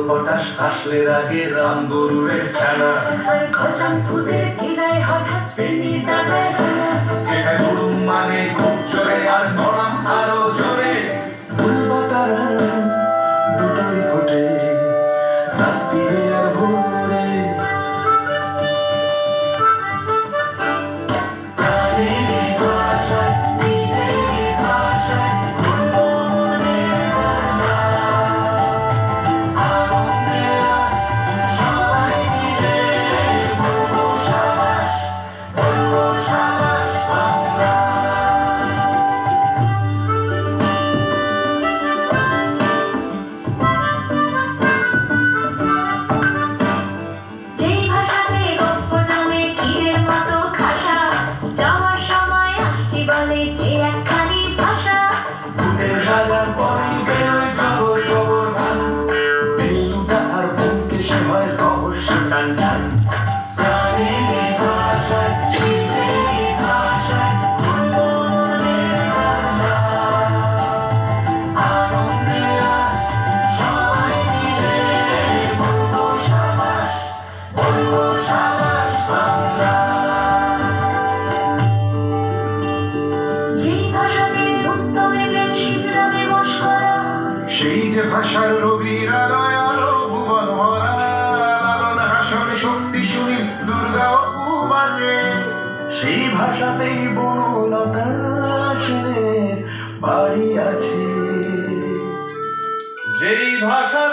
Potash আসলে রাগে রাম গরুরের ছানা খচান ফুদের কিনায় হঠাৎ তিনি দাদায় যেটা গরু মানে খুব জোরে আর গরম আরো জোরে বলবা তারা দুটোই ঘটে রাত্রিরে আর ভোরে প্রাণের ভাষায় নিজের ভাষায় মনের ঝর্ণা আনন্দে সবাই মিলে বলবো সাবাস বাংলা। যেই ভাষাতে গপ্প জমে ক্ষীরের মতো খাসা যাওয়ার সময় আসছি বলে যে একখানি ভাষা ভূতের রাজার পরেই বেরোয় জবর জবর গান বেলুটা আর ব্যোমকেশে হয় রহস্য টান টান প্রাণের ভাষায় নিজের ভাষায় মনের ঝর্ণা আনন্দে সবাই মিলে বলবো সাবাস বাংলা। যেই ভাষাতে উত্তমে প্রেম শীঘ্রমে বশ করা সেই যে ভাষার রবির আলোয় আলো ভুবন ভরা লালন হাসন শক্তি শুনি দুর্গা অপু বাজে সেই ভাষাতেই বনলতা সেনের বাড়ি আছে যেই ভাষা